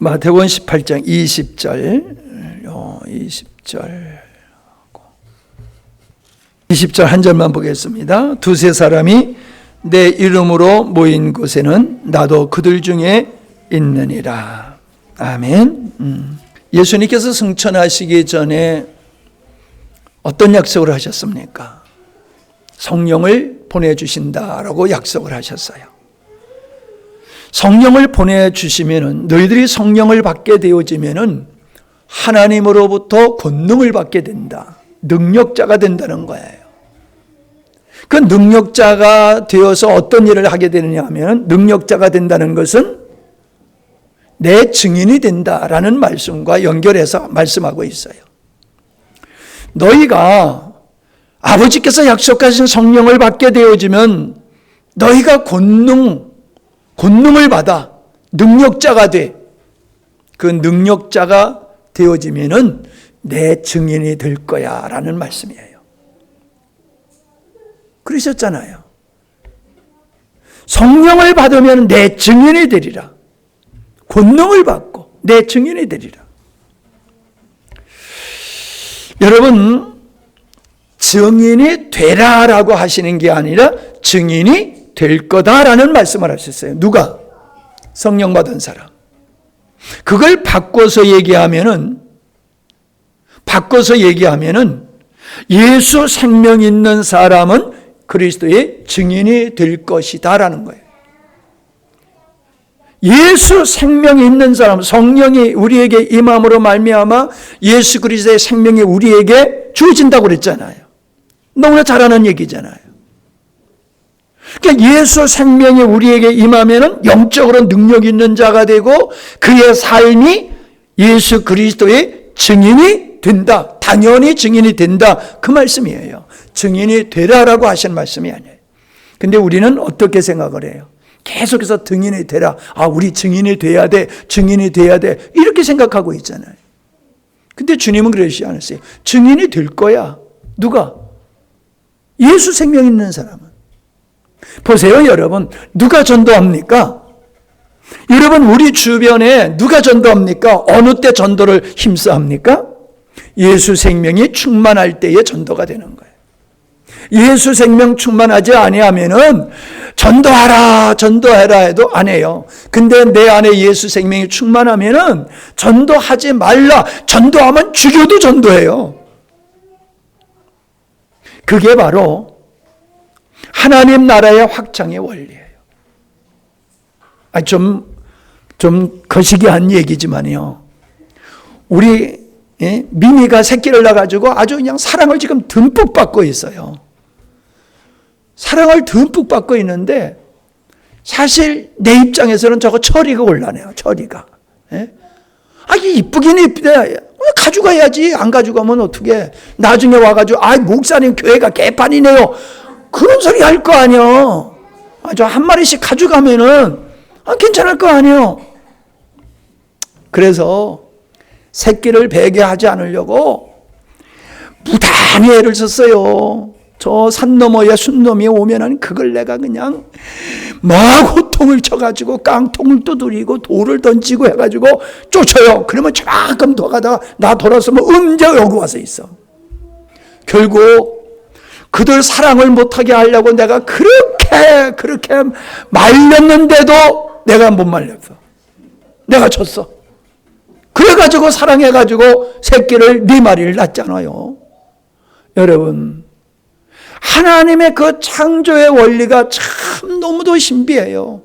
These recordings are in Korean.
마태복음 18장 20절 20절 한 절만 보겠습니다. 두세 사람이 내 이름으로 모인 곳에는 나도 그들 중에 있느니라. 아멘. 예수님께서 승천하시기 전에 어떤 약속을 하셨습니까? 성령을 보내주신다라고 약속을 하셨어요. 성령을 보내주시면은, 너희들이 성령을 받게 되어지면은 하나님으로부터 권능을 받게 된다. 능력자가 된다는 거예요. 그 능력자가 되어서 어떤 일을 하게 되느냐 하면, 능력자가 된다는 것은 내 증인이 된다라는 말씀과 연결해서 말씀하고 있어요. 너희가 아버지께서 약속하신 성령을 받게 되어지면 너희가 권능을 받아 능력자가 돼. 그 능력자가 되어지면은 내 증인이 될 거야 라는 말씀이에요. 그러셨잖아요. 성령을 받으면 내 증인이 되리라. 권능을 받고 내 증인이 되리라. 여러분, 증인이 되라라고 하시는 게 아니라 증인이 될 거다라는 말씀을 하셨어요. 누가? 성령 받은 사람. 그걸 바꿔서 얘기하면은 예수 생명 있는 사람은 그리스도의 증인이 될 것이다라는 거예요. 예수 생명이 있는 사람, 성령이 우리에게 임함으로 말미암아 예수 그리스도의 생명이 우리에게 주어진다고 그랬잖아요. 너무나 잘 아는 얘기잖아요. 그러니까 예수 생명이 우리에게 임하면은 영적으로 능력 있는 자가 되고 그의 삶이 예수 그리스도의 증인이 된다. 당연히 증인이 된다. 그 말씀이에요. 증인이 되라라고 하신 말씀이 아니에요. 근데 우리는 어떻게 생각을 해요? 계속해서 증인이 되라. 우리 증인이 돼야 돼. 증인이 돼야 돼. 이렇게 생각하고 있잖아요. 근데 주님은 그러시지 않았어요. 증인이 될 거야. 누가? 예수 생명 있는 사람은. 보세요, 여러분. 누가 전도합니까? 여러분, 우리 주변에 누가 전도합니까? 어느 때 전도를 힘써합니까? 예수 생명이 충만할 때에 전도가 되는 거예요. 예수 생명 충만하지 아니하면은 전도하라 해도 안 해요. 근데 내 안에 예수 생명이 충만하면은 전도하지 말라. 전도하면 죽여도 전도해요. 그게 바로 하나님 나라의 확장의 원리예요. 좀 거시기한 얘기지만요. 우리 미미가 새끼를 낳아가지고 아주 그냥 사랑을 지금 듬뿍 받고 있어요. 사랑을 듬뿍 받고 있는데 사실 내 입장에서는 저거 처리가 곤란해요. 처리가. 이쁘긴 이쁘다. 가져가야지. 안 가져가면 어떡해. 나중에 와가지고 목사님 교회가 개판이네요. 그런 소리 할 거 아니야. 저 한 마리씩 가져가면은 괜찮을 거 아니에요. 그래서 새끼를 베게 하지 않으려고 무단히 애를 썼어요. 저 산 너머에 순놈이 오면은 그걸 내가 그냥 막 호통을 쳐가지고 깡통을 두드리고 돌을 던지고 해가지고 쫓아요. 그러면 저만큼 더 가다가 나 돌아서면 여기 와서 있어. 결국 그들 사랑을 못하게 하려고 내가 그렇게 말렸는데도 내가 못 말렸어. 내가 쳤어. 그래가지고 사랑해가지고 새끼를 4마리를 낳았잖아요. 여러분, 하나님의 그 창조의 원리가 참 너무도 신비해요.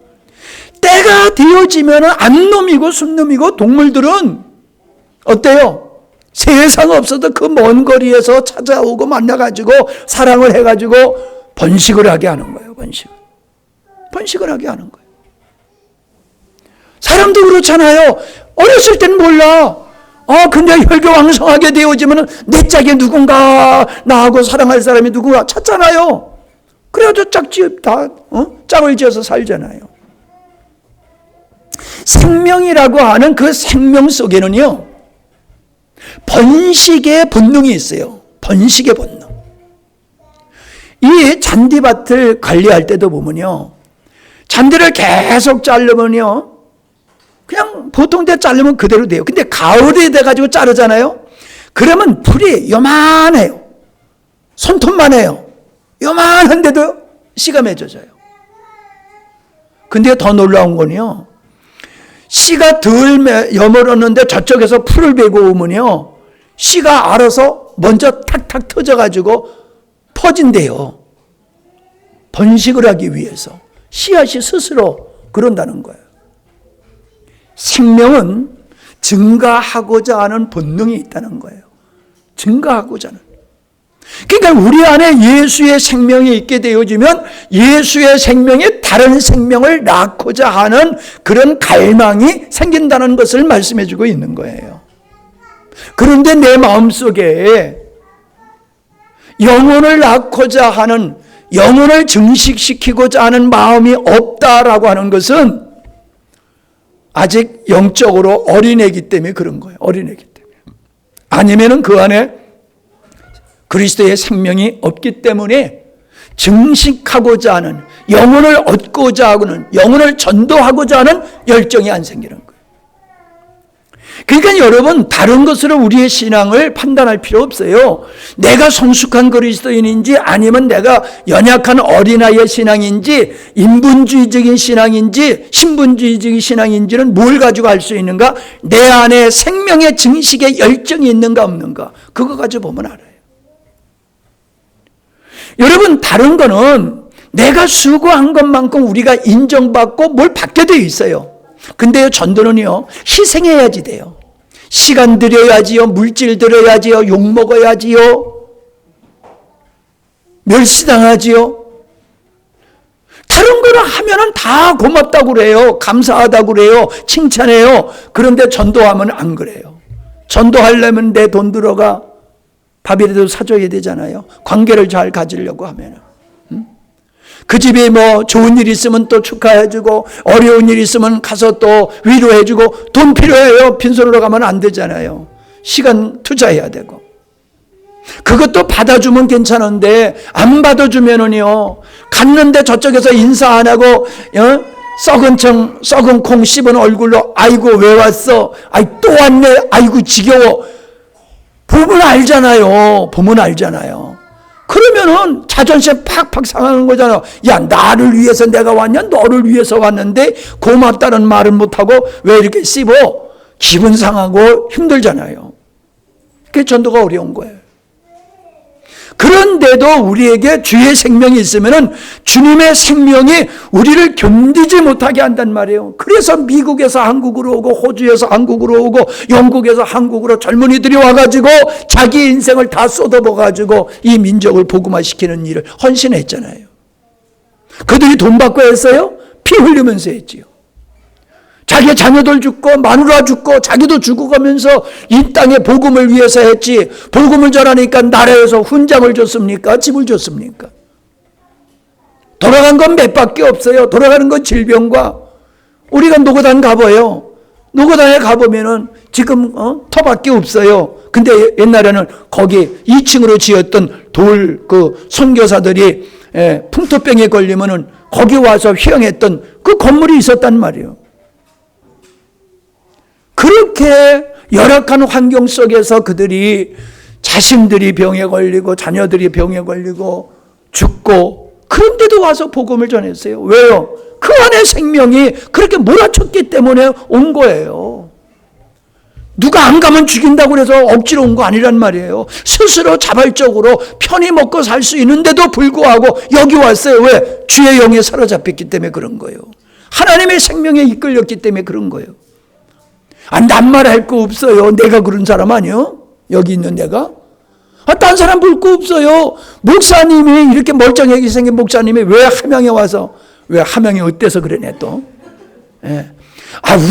때가 되어지면 암놈이고 순놈이고 동물들은 어때요? 세상 없어도 그 먼 거리에서 찾아오고 만나가지고 사랑을 해가지고 번식을 하게 하는 거예요. 번식을 하게 하는 거예요. 사람도 그렇잖아요. 어렸을 땐 몰라. 근데 혈교왕성하게 되어지면 내 짝이 누군가, 나하고 사랑할 사람이 누군가 찾잖아요. 그래도 짝을 지어서 살잖아요. 생명이라고 하는 그 생명 속에는요, 번식의 본능이 있어요. 번식의 본능. 이 잔디밭을 관리할 때도 보면요, 잔디를 계속 자르면요, 그냥 보통 때 자르면 그대로 돼요. 근데 가을이 돼가지고 자르잖아요. 그러면 풀이 요만해요. 손톱만 해요. 요만한데도 씨가 맺어져요. 근데 더 놀라운 건요, 씨가 덜 여물었는데 저쪽에서 풀을 베고 오면요, 씨가 알아서 먼저 탁탁 터져가지고 퍼진대요. 번식을 하기 위해서. 씨앗이 스스로 그런다는 거예요. 생명은 증가하고자 하는 본능이 있다는 거예요. 증가하고자 하는. 그러니까 우리 안에 예수의 생명이 있게 되어지면 예수의 생명이 다른 생명을 낳고자 하는 그런 갈망이 생긴다는 것을 말씀해 주고 있는 거예요. 그런데 내 마음속에 영혼을 낳고자 하는, 영혼을 증식시키고자 하는 마음이 없다라고 하는 것은 아직 영적으로 어린애기 때문에 그런 거예요. 어린애기 때문에. 아니면은 그 안에 그리스도의 생명이 없기 때문에 증식하고자 하는, 영혼을 얻고자 하는, 영혼을 전도하고자 하는 열정이 안 생기는 거예요. 그러니까 여러분, 다른 것으로 우리의 신앙을 판단할 필요 없어요. 내가 성숙한 그리스도인인지 아니면 내가 연약한 어린아이의 신앙인지 인본주의적인 신앙인지 신분주의적인 신앙인지는 뭘 가지고 알 수 있는가? 내 안에 생명의 증식의 열정이 있는가 없는가? 그거 가지고 보면 알아요. 여러분, 다른 거는 내가 수고한 것만큼 우리가 인정받고 뭘 받게 되어 있어요. 근데요, 전도는요, 희생해야지 돼요. 시간 들여야지요, 물질 들여야지요, 욕 먹어야지요, 멸시당하지요. 다른 거를 하면은 다 고맙다고 그래요. 감사하다고 그래요. 칭찬해요. 그런데 전도하면 안 그래요. 전도하려면 내 돈 들어가. 밥이라도 사줘야 되잖아요. 관계를 잘 가지려고 하면. 그 집에 뭐 좋은 일 있으면 또 축하해주고, 어려운 일 있으면 가서 또 위로해주고, 돈 필요해요. 빈손으로 가면 안 되잖아요. 시간 투자해야 되고. 그것도 받아주면 괜찮은데 안 받아주면은요, 갔는데 저쪽에서 인사 안 하고 썩은 콩 씹은 얼굴로 아이고 왜 왔어? 아이 또 왔네. 아이고 지겨워. 보면 알잖아요. 보면 알잖아요. 그러면은 자존심 팍팍 상하는 거잖아. 야, 나를 위해서 내가 왔냐? 너를 위해서 왔는데 고맙다는 말을 못하고 왜 이렇게 씹어? 기분 상하고 힘들잖아요. 그게 전도가 어려운 거예요. 그런데도 우리에게 주의 생명이 있으면은 주님의 생명이 우리를 견디지 못하게 한단 말이에요. 그래서 미국에서 한국으로 오고, 호주에서 한국으로 오고, 영국에서 한국으로 젊은이들이 와가지고 자기 인생을 다 쏟아부어가지고 이 민족을 복음화시키는 일을 헌신했잖아요. 그들이 돈 받고 했어요? 피 흘리면서 했지요. 자기 자녀들 죽고 마누라 죽고 자기도 죽어가면서 이 땅의 복음을 위해서 했지, 복음을 전하니까 나라에서 훈장을 줬습니까? 집을 줬습니까? 돌아간 건 몇 밖에 없어요. 돌아가는 건 질병과. 우리가 노고단 가봐요. 노고단에 가보면은 지금 터밖에 없어요. 근데 옛날에는 거기 2층으로 지었던 돌 그 선교사들이 풍토병에 걸리면은 거기 와서 휴양했던 그 건물이 있었단 말이에요. 그렇게 열악한 환경 속에서 그들이 자신들이 병에 걸리고 자녀들이 병에 걸리고 죽고, 그런데도 와서 복음을 전했어요. 왜요? 그 안에 생명이 그렇게 몰아쳤기 때문에 온 거예요. 누가 안 가면 죽인다고 해서 억지로 온 거 아니란 말이에요. 스스로 자발적으로 편히 먹고 살 수 있는데도 불구하고 여기 왔어요. 왜? 주의 영에 사로잡혔기 때문에 그런 거예요. 하나님의 생명에 이끌렸기 때문에 그런 거예요. 낱말할 거 없어요. 내가 그런 사람 아니요? 여기 있는 내가? 딴 사람 볼 거 없어요. 목사님이 이렇게 멀쩡하게 생긴 목사님이 왜 함양에 와서, 왜 함양이 어때서 그러네 또? 예.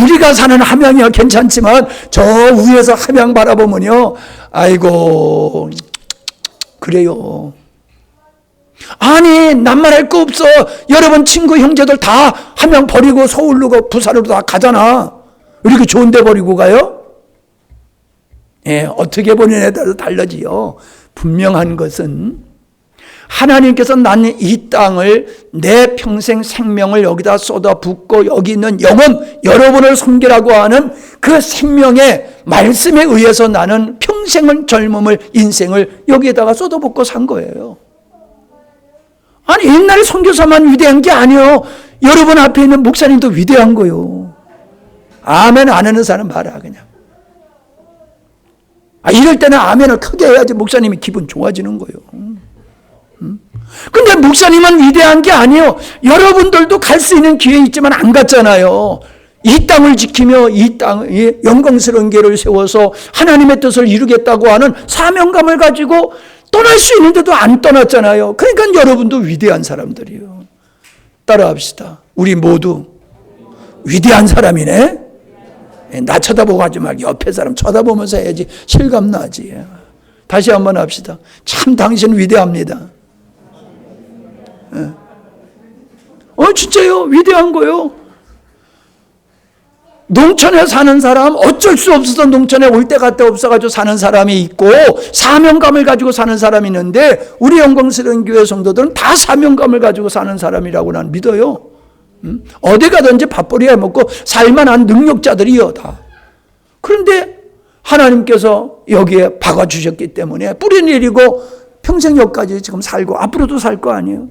우리가 사는 함양이야 괜찮지만 저 위에서 함양 바라보면요, 아이고 그래요. 아니 낱말할 거 없어. 여러분 친구 형제들 다 함양 버리고 서울로 부산으로 다 가잖아. 이렇게 좋은 데 버리고 가요? 어떻게 보느냐에 따라서 달라지요. 분명한 것은 하나님께서 나는 이 땅을 내 평생 생명을 여기다 쏟아붓고 여기 있는 영혼 여러분을 섬기라고 하는 그 생명의 말씀에 의해서 나는 평생을 젊음을 인생을 여기에다가 쏟아붓고 산 거예요. 아니 옛날에 선교사만 위대한 게 아니에요. 여러분 앞에 있는 목사님도 위대한 거요. 아멘 안 하는 사람 봐라 그냥. 이럴 때는 아멘을 크게 해야지 목사님이 기분 좋아지는 거예요. 근데 목사님은 위대한 게 아니에요. 여러분들도 갈 수 있는 기회 있지만 안 갔잖아요. 이 땅을 지키며 이 땅에 영광스러운 교회를 세워서 하나님의 뜻을 이루겠다고 하는 사명감을 가지고 떠날 수 있는데도 안 떠났잖아요. 그러니까 여러분도 위대한 사람들이에요. 따라합시다. 우리 모두 위대한 사람이네. 나 쳐다보고 하지 말고 옆에 사람 쳐다보면서 해야지 실감나지. 다시 한번 합시다. 참 당신 위대합니다. 진짜요. 위대한 거요. 농촌에 사는 사람 어쩔 수 없어서 농촌에 올 때 갔다 없어가지고 사는 사람이 있고 사명감을 가지고 사는 사람이 있는데 우리 영광스러운 교회 성도들은 다 사명감을 가지고 사는 사람이라고 난 믿어요. 어디 가든지 밥벌이 해먹고 살만한 능력자들이요 다. 그런데 하나님께서 여기에 박아주셨기 때문에 뿌리 내리고 평생 여기까지 지금 살고 앞으로도 살 거 아니에요.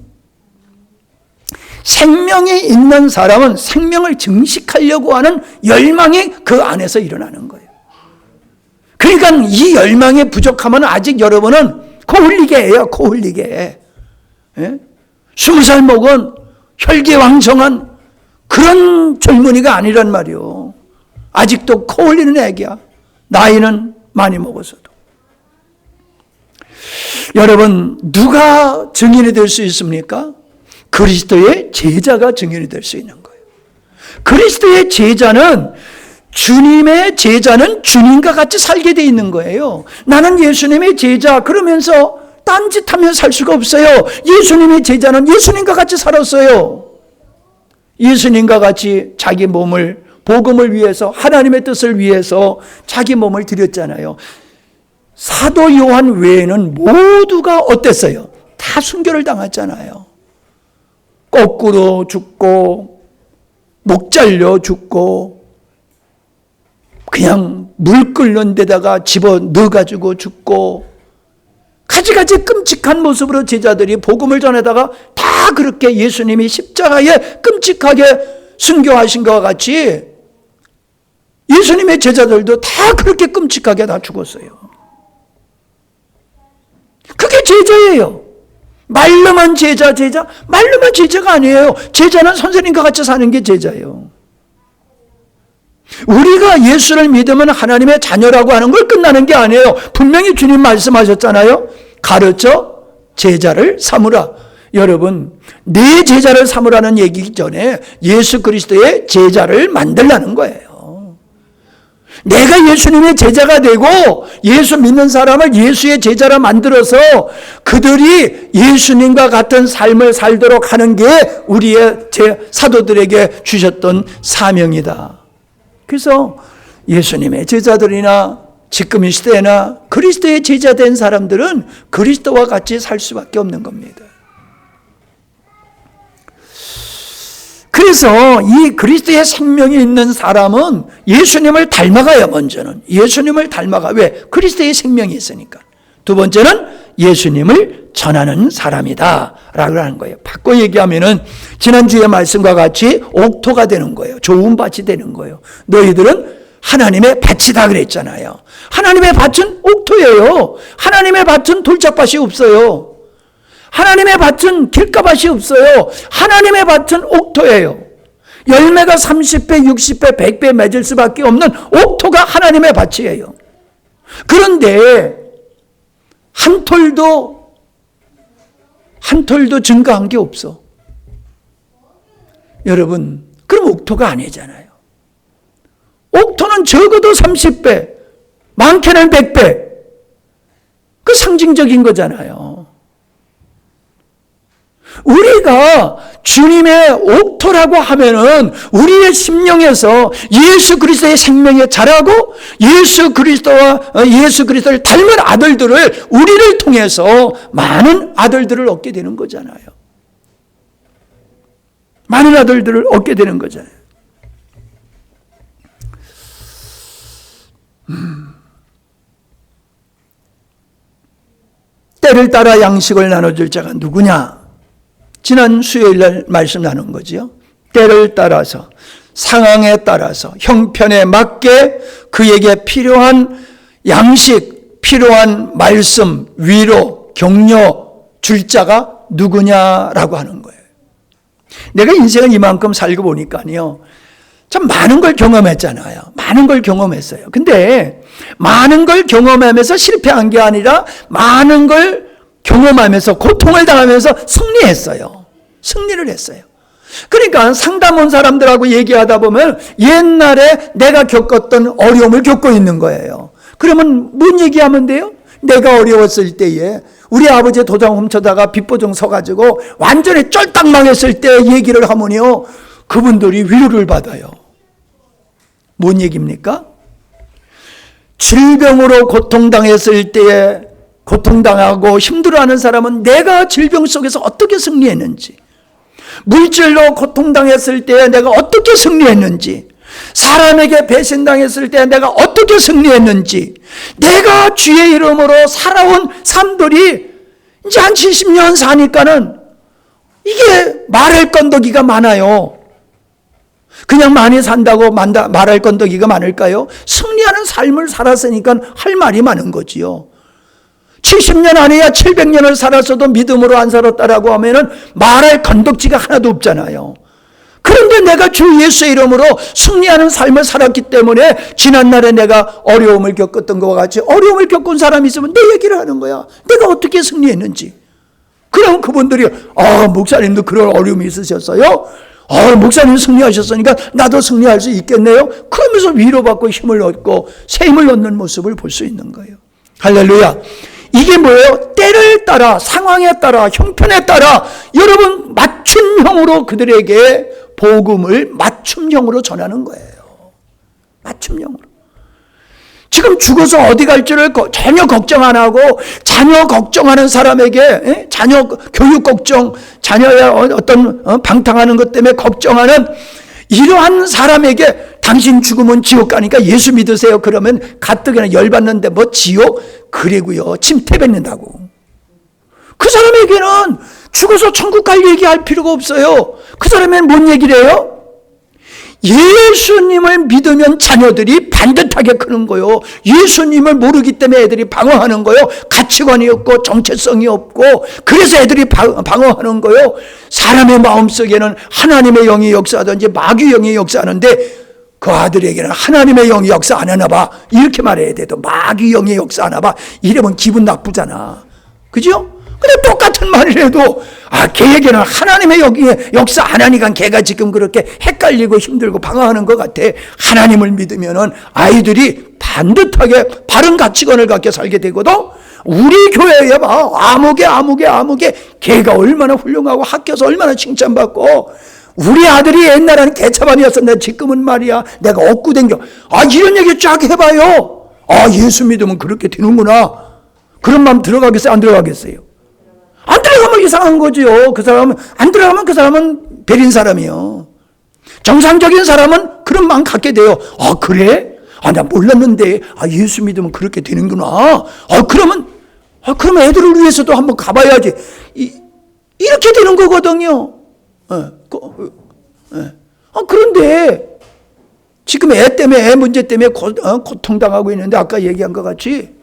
생명이 있는 사람은 생명을 증식하려고 하는 열망이 그 안에서 일어나는 거예요. 그러니까 이 열망이 부족하면 아직 여러분은 코 흘리게 해요. 코 흘리게. 20살 먹은 혈기왕성한 그런 젊은이가 아니란 말이요. 아직도 코 흘리는 애기야. 나이는 많이 먹어서도. 여러분 누가 증인이 될 수 있습니까? 그리스도의 제자가 증인이 될 수 있는 거예요. 그리스도의 제자는 주님의 제자는 주님과 같이 살게 돼 있는 거예요. 나는 예수님의 제자 그러면서 딴짓하며 살 수가 없어요. 예수님의 제자는 예수님과 같이 살았어요. 예수님과 같이 자기 몸을 복음을 위해서 하나님의 뜻을 위해서 자기 몸을 드렸잖아요. 사도 요한 외에는 모두가 어땠어요? 다 순교를 당했잖아요. 거꾸로 죽고 목 잘려 죽고 그냥 물 끓는 데다가 집어 넣어가지고 죽고 가지가지 끔찍한 모습으로 제자들이 복음을 전하다가 다 그렇게 예수님이 십자가에 끔찍하게 순교하신 것과 같이 예수님의 제자들도 다 그렇게 끔찍하게 다 죽었어요. 그게 제자예요. 말로만 제자. 말로만 제자가 아니에요. 제자는 선생님과 같이 사는 게 제자예요. 우리가 예수를 믿으면 하나님의 자녀라고 하는 걸 끝나는 게 아니에요. 분명히 주님 말씀하셨잖아요. 가르쳐 제자를 삼으라. 여러분, 내 제자를 삼으라는 얘기 전에 예수 그리스도의 제자를 만들라는 거예요. 내가 예수님의 제자가 되고 예수 믿는 사람을 예수의 제자로 만들어서 그들이 예수님과 같은 삶을 살도록 하는 게 우리의 사도들에게 주셨던 사명이다. 그래서 예수님의 제자들이나 지금 이 시대나 그리스도의 제자 된 사람들은 그리스도와 같이 살 수밖에 없는 겁니다. 그래서 이 그리스도의 생명이 있는 사람은 예수님을 닮아가요. 먼저는 예수님을 닮아가. 왜? 그리스도의 생명이 있으니까. 두 번째는 예수님을 전하는 사람이다 라고 하는 거예요. 바꿔 얘기하면은 지난주의 말씀과 같이 옥토가 되는 거예요. 좋은 밭이 되는 거예요. 너희들은 하나님의 밭이다 그랬잖아요. 하나님의 밭은 옥토예요. 하나님의 밭은 돌짝밭이 없어요. 하나님의 밭은 길가밭이 없어요. 하나님의 밭은 옥토예요. 열매가 30배, 60배, 100배 맺을 수밖에 없는 옥토가 하나님의 밭이에요. 그런데 한 톨도 증가한 게 없어. 여러분, 그럼 옥토가 아니잖아요. 옥토는 적어도 30배, 많게는 100배. 그 상징적인 거잖아요. 우리가 주님의 옥토라고 하면은 우리의 심령에서 예수 그리스도의 생명에 자라고 예수 그리스도를 닮은 아들들을 우리를 통해서 많은 아들들을 얻게 되는 거잖아요. 많은 아들들을 얻게 되는 거잖아요. 때를 따라 양식을 나눠줄 자가 누구냐? 지난 수요일날 말씀 나눈 거지요. 때를 따라서, 상황에 따라서, 형편에 맞게 그에게 필요한 양식, 필요한 말씀, 위로, 격려 줄 자가 누구냐라고 하는 거예요. 내가 인생을 이만큼 살고 보니까요, 참 많은 걸 경험했잖아요. 많은 걸 경험했어요. 근데 많은 걸 경험하면서 실패한 게 아니라 많은 걸 경험하면서 고통을 당하면서 승리했어요. 승리를 했어요. 그러니까 상담 온 사람들하고 얘기하다 보면 옛날에 내가 겪었던 어려움을 겪고 있는 거예요. 그러면 뭔 얘기하면 돼요? 내가 어려웠을 때에 우리 아버지 도장 훔쳐다가 빚보증 서가지고 완전히 쫄딱 망했을 때 얘기를 하면요, 그분들이 위로를 받아요. 뭔 얘기입니까? 질병으로 고통당했을 때에 고통당하고 힘들어하는 사람은 내가 질병 속에서 어떻게 승리했는지, 물질로 고통당했을 때 내가 어떻게 승리했는지, 사람에게 배신당했을 때 내가 어떻게 승리했는지, 내가 주의 이름으로 살아온 삶들이 이제 한 70년 사니까는 이게 말할 건더기가 많아요. 그냥 많이 산다고 말할 건더기가 많을까요? 승리하는 삶을 살았으니까 할 말이 많은 거지요. 70년 아니야 700년을 살았어도 믿음으로 안 살았다라고 하면은 말할 건덕지가 하나도 없잖아요. 그런데 내가 주 예수의 이름으로 승리하는 삶을 살았기 때문에 지난날에 내가 어려움을 겪었던 것과 같이 어려움을 겪은 사람이 있으면 내 얘기를 하는 거야. 내가 어떻게 승리했는지. 그럼 그분들이 목사님도 그런 어려움이 있으셨어요? 목사님 승리하셨으니까 나도 승리할 수 있겠네요. 그러면서 위로받고 힘을 얻고 새 힘을 얻는 모습을 볼 수 있는 거예요. 할렐루야. 이게 뭐예요? 때를 따라, 상황에 따라, 형편에 따라 여러분 맞춤형으로 그들에게 복음을 맞춤형으로 전하는 거예요. 맞춤형으로. 지금 죽어서 어디 갈지를 전혀 걱정 안 하고 자녀 걱정하는 사람에게, 자녀 교육 걱정, 자녀의 어떤 방탕하는 것 때문에 걱정하는 이러한 사람에게 당신 죽으면 지옥 가니까 예수 믿으세요. 그러면 가뜩이나 열받는데 뭐 지옥? 그래고요, 침대 뱉는다고. 그 사람에게는 죽어서 천국 갈 얘기할 필요가 없어요. 그 사람은 뭔 얘기를 해요? 예수님을 믿으면 자녀들이 반듯하게 크는 거요. 예수님을 모르기 때문에 애들이 방어하는 거요. 가치관이 없고 정체성이 없고 그래서 애들이 방어하는 거요. 사람의 마음속에는 하나님의 영이 역사하든지 마귀의 영이 역사하는데 그 아들에게는 하나님의 영이 역사 안 하나 봐. 이렇게 말해야 돼도 마귀의 영이 역사 안 하나 봐. 이러면 기분 나쁘잖아. 그죠? 근데 똑같은 말을 해도 걔에게는 하나님의 영이 역사 안 하니까 걔가 지금 그렇게 헷갈리고 힘들고 방황하는 것 같아. 하나님을 믿으면은 아이들이 반듯하게 바른 가치관을 갖게 살게 되거든. 우리 교회에 봐. 아무개 걔가 얼마나 훌륭하고 학교에서 얼마나 칭찬받고 우리 아들이 옛날에는 개차반이었었는데 지금은 말이야 내가 얻고 댕겨. 이런 얘기 쫙 해봐요. 예수 믿으면 그렇게 되는구나. 그런 마음 들어가겠어요? 안 들어가겠어요? 안 들어가면 이상한 거죠. 그 사람은 안 들어가면 그 사람은 베린 사람이요. 정상적인 사람은 그런 마음 갖게 돼요. 그래? 나 몰랐는데 예수 믿으면 그렇게 되는구나. 그러면 애들을 위해서도 한번 가봐야지. 이렇게 되는 거거든요. 그런데 지금 애 문제 때문에 고통당하고 있는데 아까 얘기한 것 같이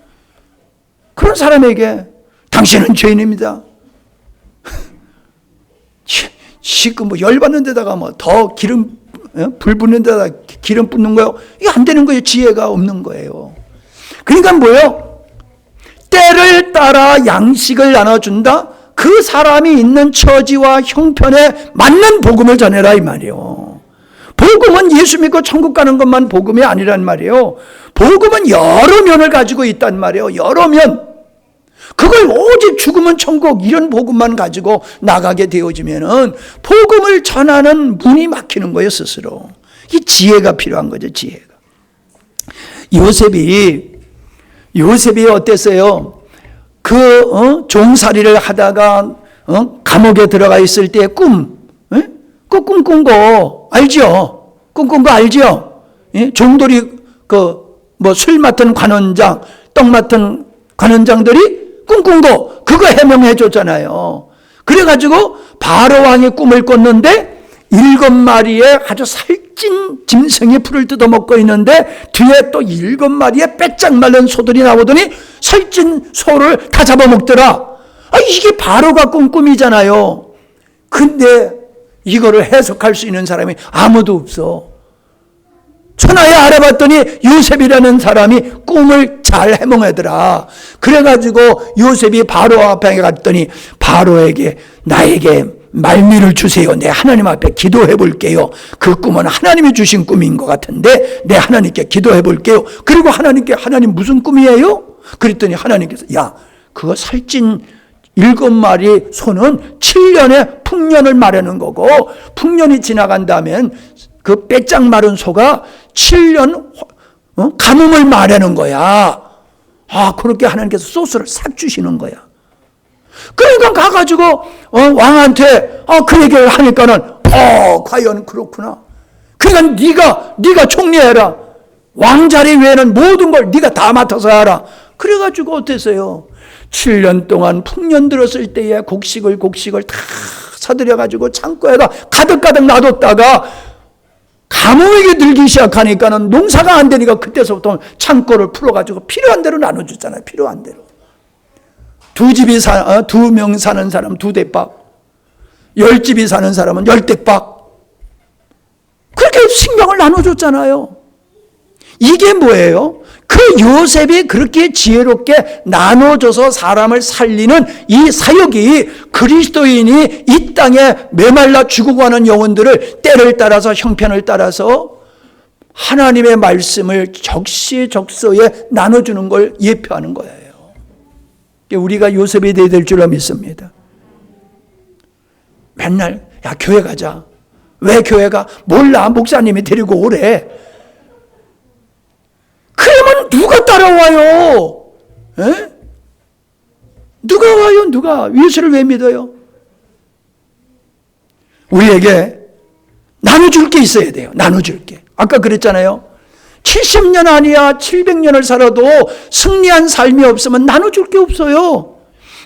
그런 사람에게 당신은 죄인입니다. 지금 열받는 데다가 더 기름, 불 붙는 데다가 기름 붓는 거요. 이게 안 되는 거예요. 지혜가 없는 거예요. 그러니까 뭐예요? 때를 따라 양식을 나눠준다? 그 사람이 있는 처지와 형편에 맞는 복음을 전해라 이 말이에요. 복음은 예수 믿고 천국 가는 것만 복음이 아니란 말이에요. 복음은 여러 면을 가지고 있단 말이에요. 여러 면. 그걸 오직 죽으면 천국 이런 복음만 가지고 나가게 되어지면은 복음을 전하는 문이 막히는 거예요, 스스로. 이 지혜가 필요한 거죠, 지혜가. 요셉이 어땠어요? 종살이를 하다가 감옥에 들어가 있을 때 그 꿈꾼 거 알죠? 꿈꾼 거 알죠? 예? 종들이 술 맡은 관원장, 떡 맡은 관원장들이 꿈꾼 거 그거 해명해 줬잖아요. 그래가지고 바로 왕이 꿈을 꿨는데 7마리의 아주 살찐 짐승이 풀을 뜯어먹고 있는데 뒤에 또 7마리의 빼짝 마른 소들이 나오더니 살찐 소를 다 잡아먹더라. 이게 바로가 꾼 꿈이잖아요. 근데 이거를 해석할 수 있는 사람이 아무도 없어. 천하에 알아봤더니 요셉이라는 사람이 꿈을 잘 해몽하더라. 그래가지고 요셉이 바로 앞에 갔더니 바로에게 나에게 말미를 주세요. 내 하나님 앞에 기도해 볼게요. 그 꿈은 하나님이 주신 꿈인 것 같은데 내 하나님께 기도해 볼게요. 그리고 하나님 무슨 꿈이에요? 그랬더니 하나님께서 그거 살찐 7마리 소는 7년의 풍년을 말하는 거고 풍년이 지나간다면 그 빼짝 마른 소가 7년 가뭄을 말하는 거야. 그렇게 하나님께서 소스를 싹 주시는 거야. 그러니까 가가지고 왕한테 그 얘기를 하니까는 과연 그렇구나. 그러니까 네가 총리해라. 왕자리 외에는 모든 걸 네가 다 맡아서 하라. 그래가지고 어땠어요? 7년 동안 풍년 들었을 때에 곡식을 다 사들여가지고 창고에다 가득가득 놔뒀다가 가뭄이 들기 시작하니까는 농사가 안 되니까 그때서부터 창고를 풀어가지고 필요한 대로 나눠줬잖아요. 필요한 대로. 2명 사는 사람 2대박, 10집이 사는 사람은 10대박. 그렇게 식량을 나눠줬잖아요. 이게 뭐예요? 그 요셉이 그렇게 지혜롭게 나눠줘서 사람을 살리는 이 사역이 그리스도인이 이 땅에 메말라 죽어가는 영혼들을 때를 따라서 형편을 따라서 하나님의 말씀을 적시적소에 나눠주는 걸 예표하는 거예요. 우리가 요셉이 돼야 될 줄로 믿습니다. 맨날 교회 가자. 왜 교회 가? 몰라. 목사님이 데리고 오래. 그러면 누가 따라와요? 에? 누가 와요? 누가? 예수를 왜 믿어요? 우리에게 나눠줄 게 있어야 돼요. 나눠줄 게. 아까 그랬잖아요. 70년 아니야 700년을 살아도 승리한 삶이 없으면 나눠줄 게 없어요.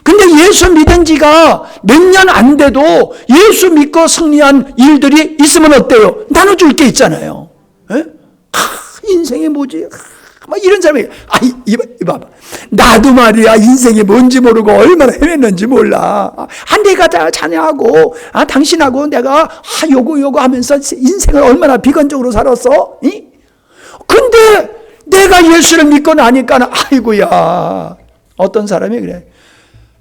근데 예수 믿은 지가 몇 년 안 돼도 예수 믿고 승리한 일들이 있으면 어때요? 나눠줄 게 있잖아요. 에? 인생이 뭐지? 막 이런 사람이 이봐봐. 나도 말이야 인생이 뭔지 모르고 얼마나 헤맸는지 몰라. 내가 다 자네하고 당신하고 내가 요거 하면서 인생을 얼마나 비관적으로 살았어? 근데 내가 예수를 믿고 나니까 아이고야. 어떤 사람이 그래.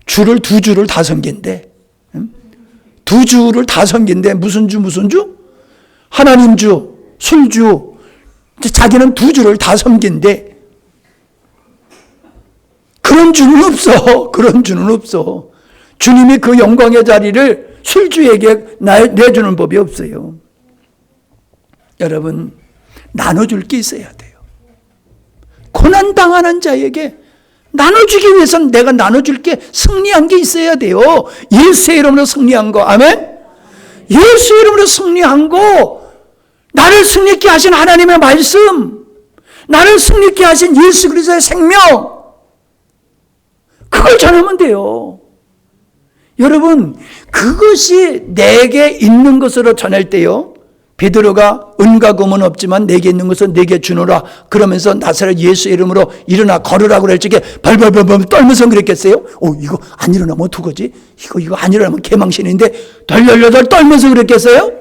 2주를 다 섬긴대. 2주를 다 섬긴대. 무슨 주? 하나님 주, 술주. 자기는 2주를 다 섬긴대. 그런 주는 없어. 그런 주는 없어. 주님이 그 영광의 자리를 술주에게 내주는 법이 없어요. 여러분, 나눠줄 게 있어야 돼요. 고난당하는 자에게 나눠주기 위해서는 내가 나눠줄 게 승리한 게 있어야 돼요. 예수의 이름으로 승리한 거. 아멘? 예수의 이름으로 승리한 거. 나를 승리케 하신 하나님의 말씀, 나를 승리케 하신 예수 그리스도의 생명, 그걸 전하면 돼요. 여러분, 그것이 내게 있는 것으로 전할 때요, 베드로가 은과 금은 없지만 내게 있는 것은 내게 주노라 그러면서 나사렛 예수의 이름으로 일어나 걸으라고 그럴 적에 벌벌벌 떨면서 그랬겠어요? 이거 안 일어나면 어떡하지? 이거 안 일어나면 개망신인데 덜덜덜 떨면서 그랬겠어요?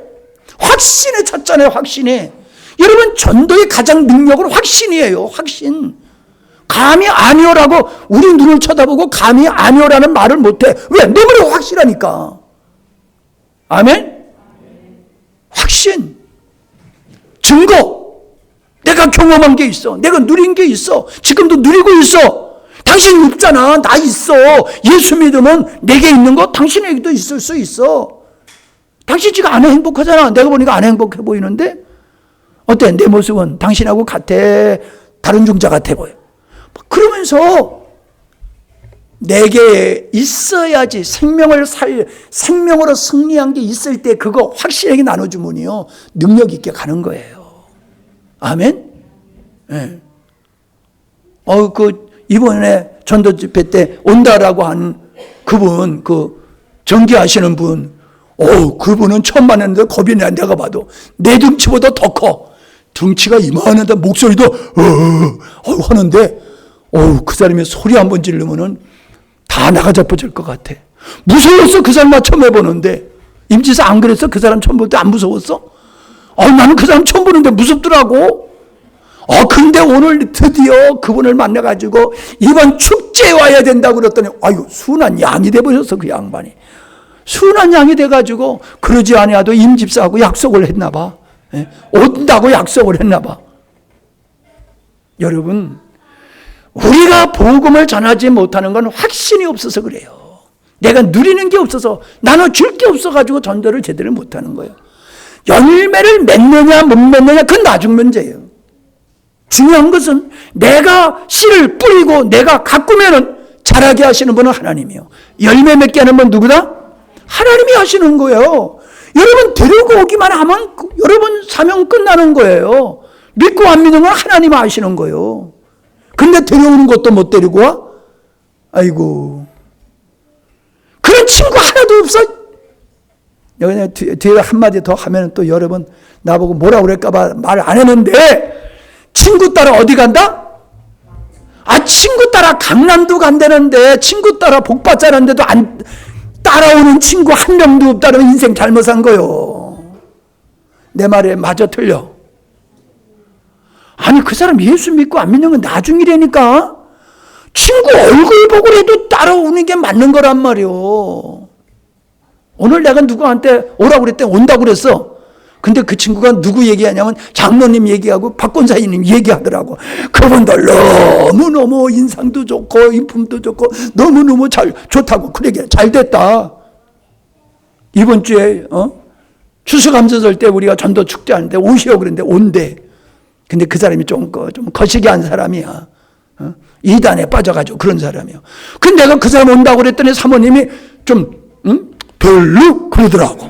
확신에 찼잖아요. 확신에. 여러분, 전도의 가장 능력은 확신이에요. 확신. 감히 아니오라고 우리 눈을 쳐다보고 감히 아니오라는 말을 못해. 왜? 너무나 확실하니까. 아멘? 확신. 증거. 내가 경험한 게 있어. 내가 누린 게 있어. 지금도 누리고 있어. 당신 없잖아. 나 있어. 예수 믿으면 내게 있는 거 당신에게도 있을 수 있어. 당신 지금 안 행복하잖아. 내가 보니까 안 행복해 보이는데 어때? 내 모습은 당신하고 같아? 다른 종자 같아 보여. 그러면서 내게 있어야지 생명으로 승리한 게 있을 때 그거 확실하게 나눠주면요 능력 있게 가는 거예요. 아멘? 네. 이번에 전도 집회 때 온다라고 한 그분, 전기하시는 분, 그분은 처음 만났는데 겁이 나. 내가 봐도 내 등치보다 더 커. 등치가 이만한데 목소리도 하는데 그 사람이 소리 한번 지르면은 다 나가 자빠질 것 같아. 무서웠어. 그 사람 나 처음 해보는데. 임지사 안 그랬어? 그 사람 처음 볼 때 안 무서웠어? 나는 그 사람 처음 보는데 무섭더라고. 근데 오늘 드디어 그분을 만나가지고 이번 축제에 와야 된다고 그랬더니 순한 양이 돼버렸어. 그 양반이 순한 양이 돼가지고 그러지 아니하도 임집사하고 약속을 했나 봐. 온다고 약속을 했나 봐. 여러분, 우리가 복음을 전하지 못하는 건 확신이 없어서 그래요. 내가 누리는 게 없어서, 나눠줄 게 없어가지고 전도를 제대로 못하는 거예요. 열매를 맺느냐 못 맺느냐 그건 나중 문제예요. 중요한 것은 내가 씨를 뿌리고 내가 가꾸면은 자라게 하시는 분은 하나님이요. 열매 맺게 하는 분 누구다? 하나님이 하시는 거예요. 여러분 데리고 오기만 하면 여러분 사명 끝나는 거예요. 믿고 안 믿는 건 하나님이 하시는 거예요. 근데 데려오는 것도 못 데리고 와? 아이고, 그런 친구 하나도 없어. 여기 뒤에 한마디 더 하면 또 여러분 나보고 뭐라 그럴까봐 말 안 했는데, 친구 따라 어디 간다? 친구 따라 강남도 간다는데, 친구 따라 복받자는데도 안 따라오는 친구 한 명도 없다면 인생 잘못 산 거요. 내 말에 맞아 틀려? 그 사람 예수 믿고 안 믿는 건 나중이라니까. 친구 얼굴 보고라도 따라오는 게 맞는 거란 말이요. 오늘 내가 누구한테 오라고 그랬더니 온다고 그랬어. 근데 그 친구가 누구 얘기하냐면 장로님 얘기하고 박권사님 얘기하더라고. 그분들 너무너무 인상도 좋고 인품도 좋고 너무너무 좋다고. 그래, 잘 됐다. 이번 주에 추수감사절 때 우리가 전도 축제하는데 오시오 그랬는데 온대. 근데 그 사람이 좀 거시기한 사람이야. 이단에 빠져가지고 그런 사람이야. 근데 내가 그 사람 온다고 그랬더니 사모님이 좀 별로 그러더라고.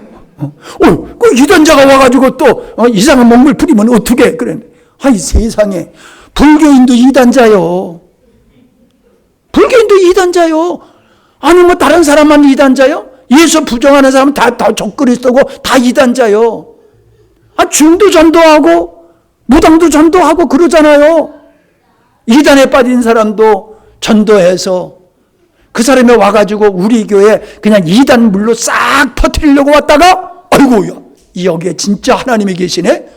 그 이단자가 와가지고 또 이상한 먹물 뿌리면 어떻게 그래? 세상에, 불교인도 이단자요. 불교인도 이단자요. 뭐 다른 사람만 이단자요? 예수 부정하는 사람은 다 적그리스도고 다 이단자요. 중도 전도하고 무당도 전도하고 그러잖아요. 이단에 빠진 사람도 전도해서 그 사람이 와가지고 우리 교회 그냥 이단 물로 싹 퍼뜨리려고 왔다가 아이고야, 여기에 진짜 하나님이 계시네?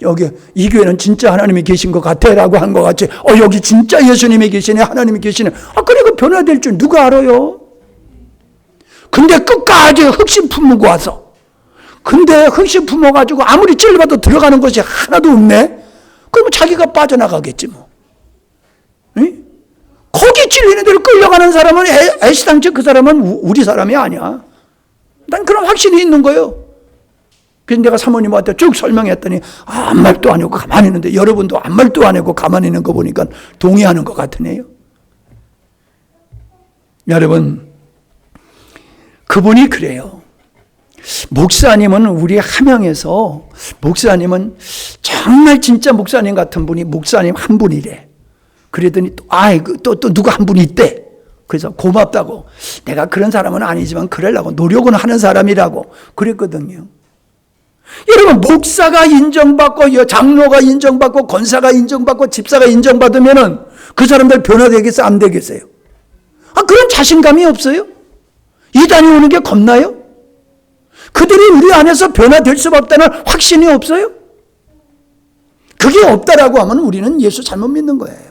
여기 이 교회는 진짜 하나님이 계신 것 같아 라고 한 것 같이 여기 진짜 예수님이 계시네, 하나님이 계시네. 그리고 변화될 줄 누가 알아요? 근데 끝까지 흑심 품고 와서, 근데 흑심 품어가지고 아무리 찔러봐도 들어가는 것이 하나도 없네? 그러면 자기가 빠져나가겠지 뭐. 거기 찔리는 대로 끌려가는 사람은 애시당초 그 사람은 우리 사람이 아니야. 난 그런 확신이 있는 거예요. 그래서 내가 사모님한테 쭉 설명했더니 아무 말도 안 하고 가만히 있는데, 여러분도 아무 말도 안 하고 가만히 있는 거 보니까 동의하는 것 같으네요. 여러분, 그분이 그래요. 목사님은 우리 함양에서, 목사님은 정말 진짜 목사님 같은 분이 목사님 한 분이래. 그러더니 또 누가 한 분이 있대. 그래서 고맙다고, 내가 그런 사람은 아니지만 그러려고 노력은 하는 사람이라고 그랬거든요. 여러분, 목사가 인정받고 장로가 인정받고 권사가 인정받고 집사가 인정받으면은 그 사람들 변화되겠어요? 안 되겠어요? 그런 자신감이 없어요? 이단이 오는 게 겁나요? 그들이 우리 안에서 변화될 수 없다는 확신이 없어요? 그게 없다라고 하면 우리는 예수 잘못 믿는 거예요.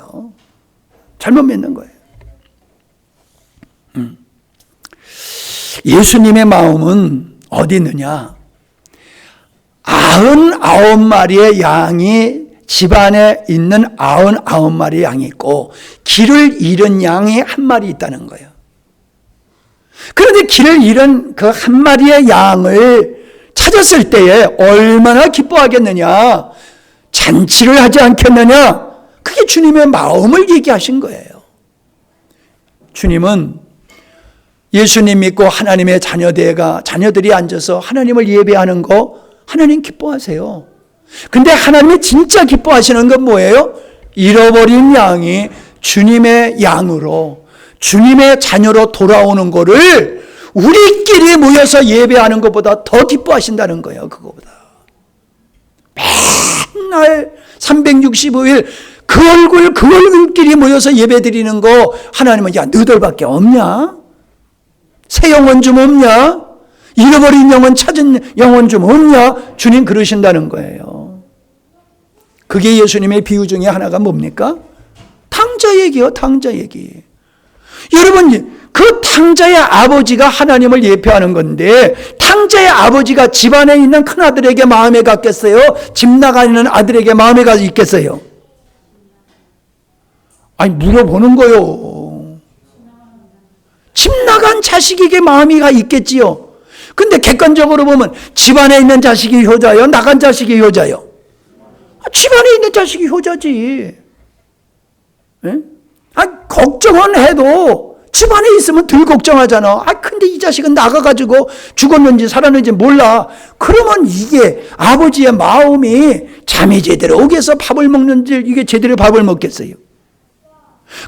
잘못 믿는 거예요. 예수님의 마음은 어디 있느냐? 99마리의 양이 집안에 있는 99마리 양이 있고 길을 잃은 양이 한 마리 있다는 거예요. 그런데 길을 잃은 그 한 마리의 양을 찾았을 때에 얼마나 기뻐하겠느냐, 잔치를 하지 않겠느냐, 그게 주님의 마음을 얘기하신 거예요. 주님은 예수님 믿고 하나님의 자녀들이 앉아서 하나님을 예배하는 거 하나님 기뻐하세요. 근데 하나님이 진짜 기뻐하시는 건 뭐예요? 잃어버린 양이 주님의 양으로, 주님의 자녀로 돌아오는 거를 우리끼리 모여서 예배하는 것보다 더 기뻐하신다는 거예요. 그거보다. 맨날 365일 그 얼굴끼리 모여서 예배 드리는 거 하나님은, 야, 너희들밖에 없냐? 새 영혼 좀 없냐? 잃어버린 영혼 찾은 영혼 좀 없냐? 주님 그러신다는 거예요. 그게 예수님의 비유 중에 하나가 뭡니까? 탕자 얘기요, 탕자 얘기. 여러분, 그 탕자의 아버지가 하나님을 예표하는 건데, 탕자의 아버지가 집안에 있는 큰아들에게 마음에 갔겠어요? 집 나가는 아들에게 마음에 가서 있겠어요? 아니, 물어보는 거요. 집 나간 자식에게 마음이 가 있겠지요. 근데 객관적으로 보면 집안에 있는 자식이 효자요, 나간 자식이 효자요? 집안에 있는 자식이 효자지. 걱정은 해도 집안에 있으면 덜 걱정하잖아. 근데 이 자식은 나가가지고 죽었는지 살았는지 몰라. 그러면 이게 아버지의 마음이 잠이 제대로 오겠어? 밥을 먹는지 이게 제대로 밥을 먹겠어요?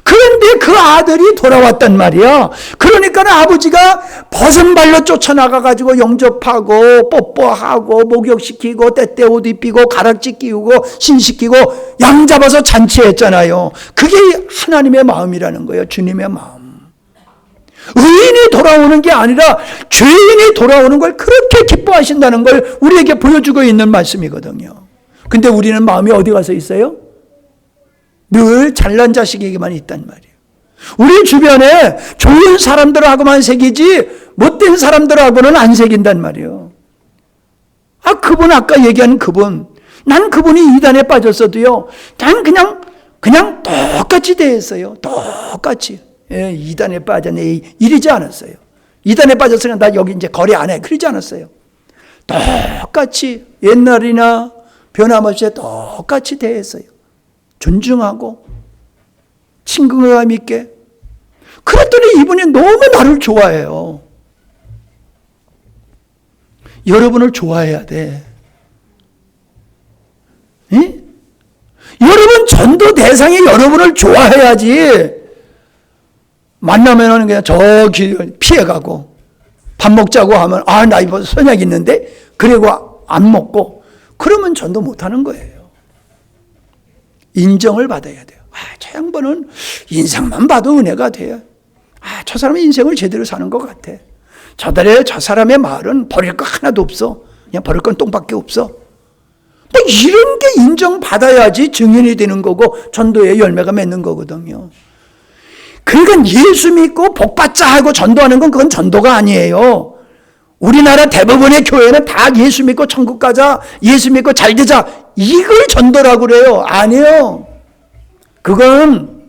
그런데 그 아들이 돌아왔단 말이야. 그러니까 아버지가 벗은 발로 쫓아나가가지고 영접하고 뽀뽀하고 목욕시키고 때때 옷 입히고 가락지 끼우고 신시키고 양 잡아서 잔치했잖아요. 그게 하나님의 마음이라는 거예요. 주님의 마음. 의인이 돌아오는 게 아니라 죄인이 돌아오는 걸 그렇게 기뻐하신다는 걸 우리에게 보여주고 있는 말씀이거든요. 근데 우리는 마음이 어디 가서 있어요? 늘 잘난 자식에게만 있단 말이에요. 우리 주변에 좋은 사람들하고만 새기지 못된 사람들하고는 안 새긴단 말이에요. 그분 아까 얘기한 그분, 난 그분이 이단에 빠졌어도요, 난 그냥 똑같이 대했어요. 똑같이. 이단에 빠졌네 이러지 않았어요. 이단에 빠졌으니까 나 여기 이제 거래 안 해 그러지 않았어요. 똑같이 옛날이나 변함없이 똑같이 대했어요. 존중하고 친근감 있게. 그랬더니 이분이 너무 나를 좋아해요. 여러분을 좋아해야 돼. 응? 여러분 전도 대상이 여러분을 좋아해야지. 만나면은 그냥 저기 피해가고 밥 먹자고 하면 나 이거 선약 있는데 그리고 안 먹고 그러면 전도 못하는 거예요. 인정을 받아야 돼요. 저 양반은 인상만 봐도 은혜가 돼요. 저 사람은 인생을 제대로 사는 것 같아. 저 사람의 말은 버릴 거 하나도 없어. 그냥 버릴 건 똥밖에 없어. 이런 게 인정받아야지 증인이 되는 거고 전도의 열매가 맺는 거거든요. 그러니까 예수 믿고 복받자 하고 전도하는 건 그건 전도가 아니에요. 우리나라 대부분의 교회는 다 예수 믿고 천국 가자, 예수 믿고 잘 되자, 이걸 전도라고 그래요. 아니에요. 그건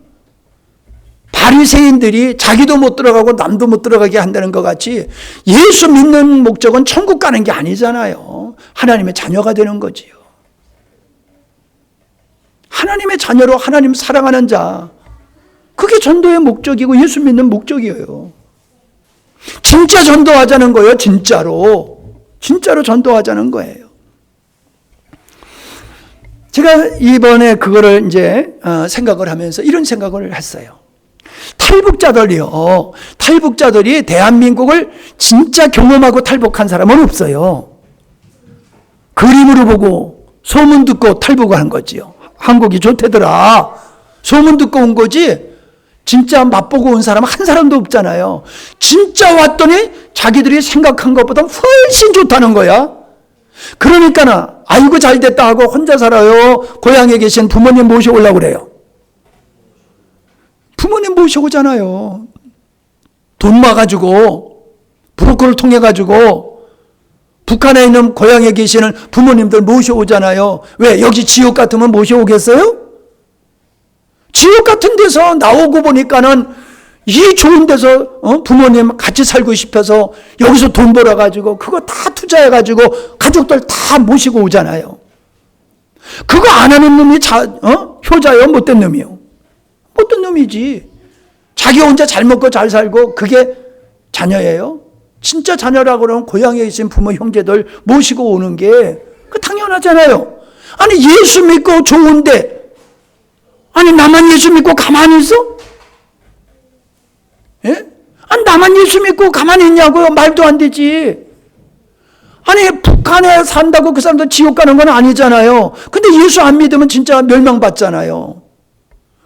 바리새인들이 자기도 못 들어가고 남도 못 들어가게 한다는 것 같이 예수 믿는 목적은 천국 가는 게 아니잖아요. 하나님의 자녀가 되는 거지요. 하나님의 자녀로 하나님 사랑하는 자, 그게 전도의 목적이고 예수 믿는 목적이에요. 진짜 전도하자는 거예요. 진짜로 전도하자는 거예요. 제가 이번에 그거를 이제 생각을 하면서 이런 생각을 했어요. 탈북자들이 대한민국을 진짜 경험하고 탈북한 사람은 없어요. 그림으로 보고 소문 듣고 탈북을 한 거지요. 한국이 좋대더라. 소문 듣고 온 거지 진짜 맛보고 온 사람은 한 사람도 없잖아요. 진짜 왔더니 자기들이 생각한 것보다 훨씬 좋다는 거야. 그러니까 아이고 잘 됐다 하고 혼자 살아요. 고향에 계신 부모님 모셔오려고 그래요. 부모님 모셔오잖아요. 돈 모아가지고 브로커를 통해가지고 북한에 있는 고향에 계시는 부모님들 모셔오잖아요. 왜? 여기 지옥 같으면 모셔오겠어요? 지옥 같은 데서 나오고 보니까는 이 좋은 데서 부모님 같이 살고 싶어서 여기서 돈 벌어가지고 그거 다 투자해가지고 가족들 다 모시고 오잖아요. 그거 안 하는 놈이 효자요? 못된 놈이요? 못된 놈이지. 자기 혼자 잘 먹고 잘 살고 그게 자녀예요? 진짜 자녀라고 그러면 고향에 계신 부모 형제들 모시고 오는 게 그 당연하잖아요. 아니 예수 믿고 좋은데 아니 나만 예수 믿고 가만히 있어? 예? 아니 나만 예수 믿고 가만히 있냐고요? 말도 안 되지. 아니 북한에 산다고 그 사람들 지옥 가는 건 아니잖아요. 근데 예수 안 믿으면 진짜 멸망받잖아요.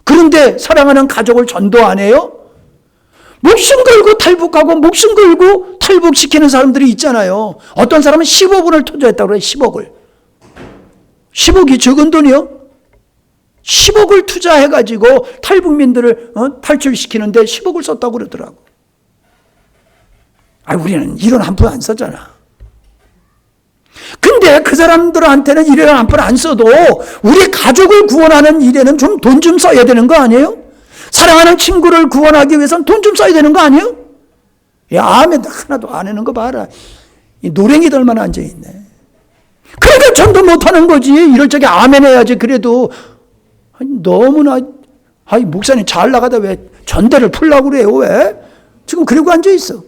그런데 사랑하는 가족을 전도 안 해요? 목숨 걸고 탈북하고 목숨 걸고 탈북시키는 사람들이 있잖아요. 어떤 사람은 10억 원을 투자했다고 그래요. 10억을. 10억이 적은 돈이요? 10억을 투자해가지고 탈북민들을 탈출시키는데 10억을 썼다고 그러더라고. 우리는 1원 한 푼 안 썼잖아. 근데 그 사람들한테는 1원 한 푼 안 써도 우리 가족을 구원하는 일에는 좀 돈 좀 써야 되는 거 아니에요? 사랑하는 친구를 구원하기 위해서는 돈 좀 써야 되는 거 아니에요? 야, 아멘 하나도 안 하는 거 봐라. 이 노랭이들만 앉아있네. 그러니까 전도 못하는 거지. 이럴 적에 아멘 해야지. 그래도 너무나 목사님 잘 나가다 왜 전대를 풀려고 그래요? 왜? 지금 그러고 앉아있어.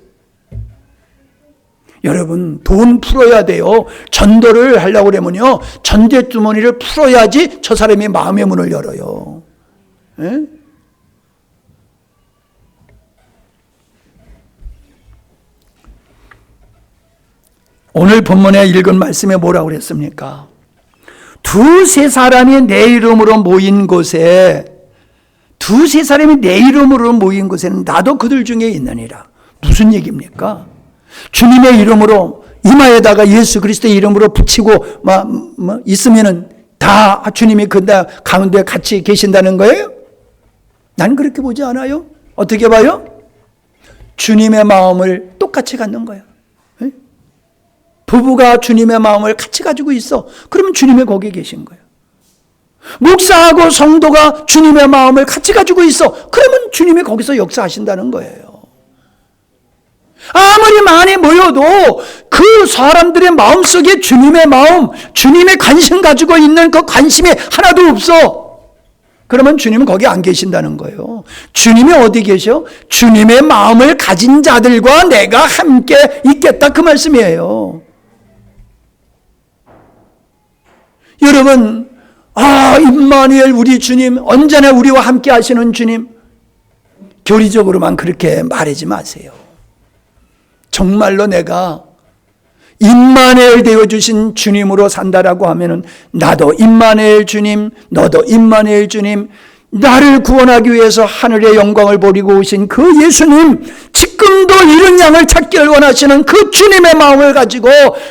여러분 돈 풀어야 돼요. 전도를 하려고 그러면요 전대 주머니를 풀어야지 저 사람이 마음의 문을 열어요. 예? 오늘 본문에 읽은 말씀에 뭐라고 그랬습니까? 두세 사람이 내 이름으로 모인 곳에 두세 사람이 내 이름으로 모인 곳에는 나도 그들 중에 있느니라. 무슨 얘기입니까? 주님의 이름으로 이마에다가 예수 그리스도의 이름으로 붙이고 있으면은 다 주님이 그 가운데 같이 계신다는 거예요? 난 그렇게 보지 않아요. 어떻게 봐요? 주님의 마음을 똑같이 갖는 거야. 부부가 주님의 마음을 같이 가지고 있어. 그러면 주님이 거기에 계신 거예요. 목사하고 성도가 주님의 마음을 같이 가지고 있어. 그러면 주님이 거기서 역사하신다는 거예요. 아무리 많이 모여도 그 사람들의 마음속에 주님의 마음, 주님의 관심 가지고 있는 그 관심이 하나도 없어. 그러면 주님은 거기 안 계신다는 거예요. 주님이 어디 계셔? 주님의 마음을 가진 자들과 내가 함께 있겠다 그 말씀이에요. 여러분, 임마누엘 우리 주님, 언제나 우리와 함께 하시는 주님, 교리적으로만 그렇게 말하지 마세요. 정말로 내가 임마누엘 되어주신 주님으로 산다라고 하면은 나도 임마누엘 주님, 너도 임마누엘 주님, 나를 구원하기 위해서 하늘의 영광을 버리고 오신 그 예수님, 지금도 이런 양을 찾기를 원하시는 그 주님의 마음을 가지고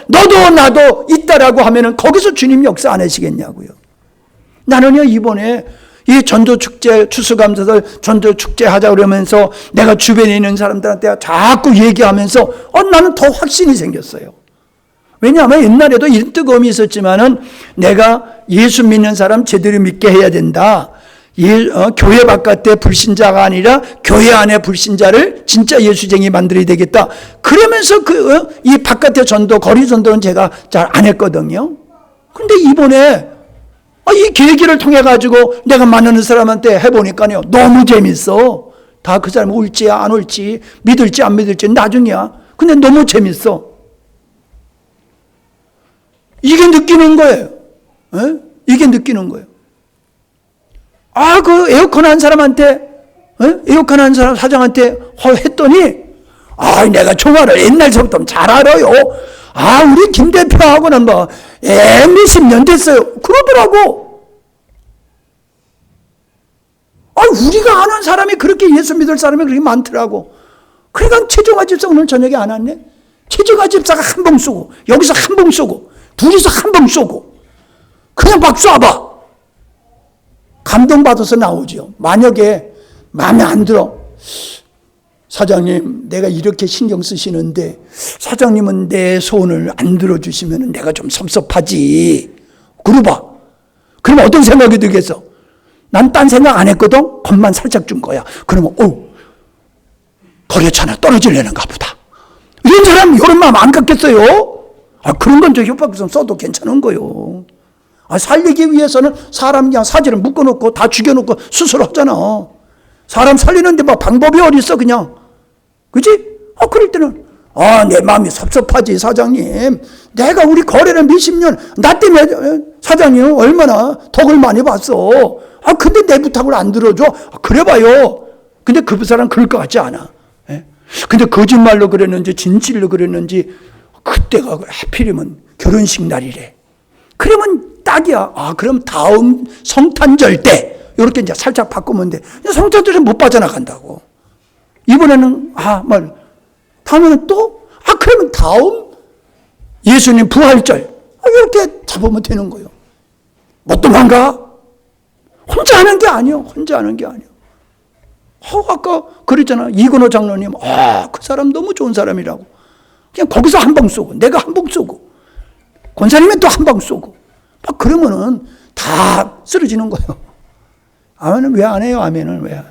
너도 나도 있다라고 하면은 거기서 주님 역사 안 하시겠냐고요. 나는요 이번에 이 전도축제 추수감사절 전도축제 하자 그러면서 내가 주변에 있는 사람들한테 자꾸 얘기하면서 나는 더 확신이 생겼어요. 왜냐하면 옛날에도 이런 뜨거움이 있었지만은 내가 예수 믿는 사람 제대로 믿게 해야 된다. 교회 바깥의 불신자가 아니라 교회 안의 불신자를 진짜 예수쟁이 만들어야 되겠다. 그러면서 이 바깥의 전도, 거리 전도는 제가 잘 안 했거든요. 근데 이번에 이 계기를 통해 가지고 내가 만나는 사람한테 해보니까요 너무 재밌어. 다 그 사람 올지 안 올지 믿을지 안 믿을지 나중이야. 근데 너무 재밌어. 이게 느끼는 거예요. 이게 느끼는 거예요. 그 에어컨 한 사람한테, 에어컨 한 사람 사장한테 했더니, 내가 종아를 옛날서부터 잘 알아요. 우리 김 대표하고는 몇십 년 됐어요. 그러더라고. 우리가 아는 사람이 그렇게 예수 믿을 사람이 그렇게 많더라고. 그러니까 최종화 집사 오늘 저녁에 안 왔네? 최종화 집사가 한 봉 쏘고, 여기서 한 봉 쏘고, 둘이서 한 봉 쏘고, 그냥 막 쏴봐. 감동받아서 나오죠. 만약에 마음에 안 들어. 사장님, 내가 이렇게 신경 쓰시는데 사장님은 내 소원을 안 들어주시면 내가 좀 섭섭하지. 그러봐. 그럼 어떤 생각이 들겠어? 난 딴 생각 안 했거든? 겁만 살짝 준 거야. 그러면 거래처나 떨어지려는가 보다. 이런 사람 이런 마음 안 갖겠어요? 그런 건 저 협박성 써도 괜찮은 거요. 살리기 위해서는 사람 그냥 사지를 묶어놓고 다 죽여놓고 수술하잖아. 사람 살리는데 뭐 방법이 어딨어 그냥. 그지? 그럴 때는 내 마음이 섭섭하지 사장님. 내가 우리 거래를 몇십 년 나 때문에 사장님 얼마나 덕을 많이 봤어. 근데 내 부탁을 안 들어줘. 그래 봐요. 근데 그 사람 그럴 것 같지 않아. 근데 거짓말로 그랬는지 진실로 그랬는지 그때가 하필이면 결혼식 날이래. 그러면 딱이야. 그럼 다음 성탄절 때 이렇게 이제 살짝 바꾸면 돼. 성탄절에 못 빠져나간다고. 이번에는 다음에는 또 그러면 다음 예수님 부활절 이렇게 잡으면 되는 거예요. 못 도망가? 혼자 하는 게 아니요. 혼자 하는 게 아니요. 아까 그랬잖아. 이근호 장로님. 그 사람 너무 좋은 사람이라고. 그냥 거기서 한 방 쏘고 내가 한 방 쏘고 권사님은 또 한 방 쏘고 그러면은 다 쓰러지는 거예요. 아멘은 왜 안 해요? 아멘은 왜?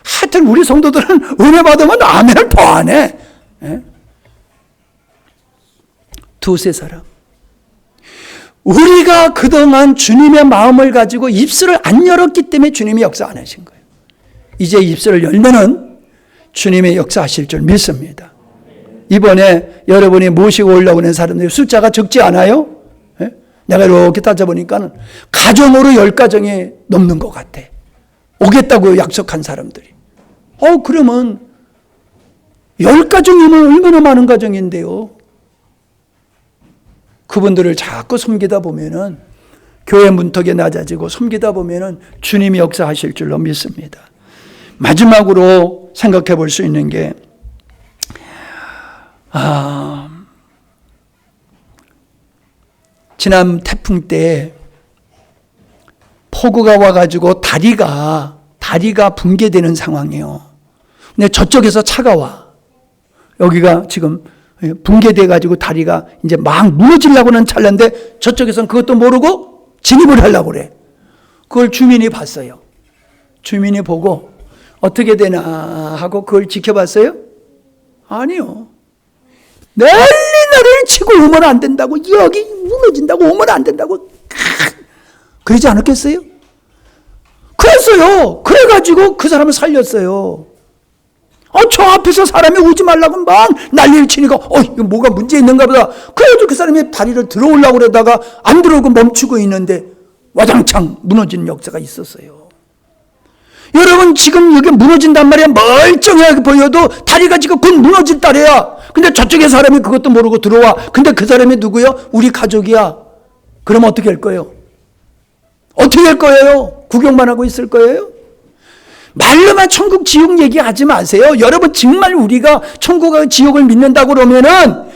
하여튼 우리 성도들은 은혜 받으면 아멘을 더 안 해. 두세 사람. 우리가 그동안 주님의 마음을 가지고 입술을 안 열었기 때문에 주님이 역사 안 하신 거예요. 이제 입술을 열면은 주님의 역사하실 줄 믿습니다. 이번에 여러분이 모시고 올라오는 사람들의 숫자가 적지 않아요? 내가 이렇게 따져보니까 가정으로 10가정이 넘는 것 같아. 오겠다고 약속한 사람들이. 그러면 10가정이면 얼마나 많은 가정인데요. 그분들을 자꾸 섬기다 보면은 교회 문턱에 낮아지고 섬기다 보면은 주님이 역사하실 줄로 믿습니다. 마지막으로 생각해 볼 수 있는 게 지난 태풍 때 폭우가 와가지고 다리가 붕괴되는 상황이에요. 근데 저쪽에서 차가 와. 여기가 지금 붕괴돼가지고 다리가 이제 막 무너지려고 하는 찰나인데 저쪽에서는 그것도 모르고 진입을 하려고 그래. 그걸 주민이 봤어요. 주민이 보고 어떻게 되나 하고 그걸 지켜봤어요? 아니요. 난리를 치고 오면 안 된다고, 여기 무너진다고 오면 안 된다고 그러지 않았겠어요? 그랬어요. 그래가지고 그 사람을 살렸어요. 저 앞에서 사람이 오지 말라고 막 난리를 치니까 이거 뭐가 문제 있는가 보다. 그래가지고 그 사람이 다리를 들어오려고 그러다가 안 들어오고 멈추고 있는데 와장창 무너진 역사가 있었어요. 여러분 지금 여기 무너진단 말이야. 멀쩡하게 보여도 다리가 지금 곧 무너질 따래야. 근데 저쪽에 사람이 그것도 모르고 들어와. 근데 그 사람이 누구요? 우리 가족이야. 그럼 어떻게 할 거예요? 어떻게 할 거예요? 구경만 하고 있을 거예요? 말로만 천국 지옥 얘기하지 마세요. 여러분 정말 우리가 천국과 지옥을 믿는다고 그러면은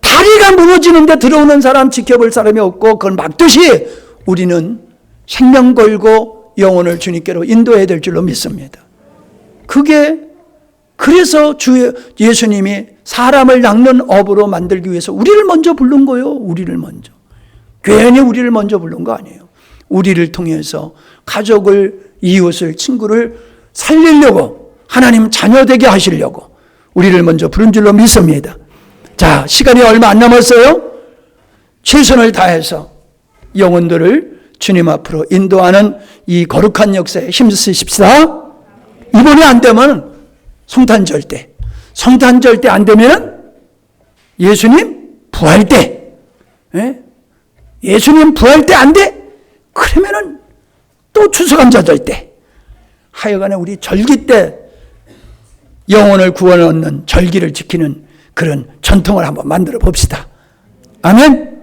다리가 무너지는데 들어오는 사람 지켜볼 사람이 없고 그걸 막듯이 우리는 생명 걸고 영혼을 주님께로 인도해야 될 줄로 믿습니다. 그래서 예수님이 사람을 낚는 업으로 만들기 위해서 우리를 먼저 부른 거예요. 우리를 먼저. 괜히 우리를 먼저 부른 거 아니에요. 우리를 통해서 가족을, 이웃을, 친구를 살리려고 하나님 자녀 되게 하시려고 우리를 먼저 부른 줄로 믿습니다. 자, 시간이 얼마 안 남았어요. 최선을 다해서 영혼들을 주님 앞으로 인도하는 이 거룩한 역사에 힘쓰십시다. 이번에 안 되면 성탄절 때 안 되면 예수님 부활 때, 예수님 부활 때 안 돼? 그러면은 또 추수감사절 때, 하여간에 우리 절기 때 영혼을 구원 얻는 절기를 지키는 그런 전통을 한번 만들어 봅시다. 아멘.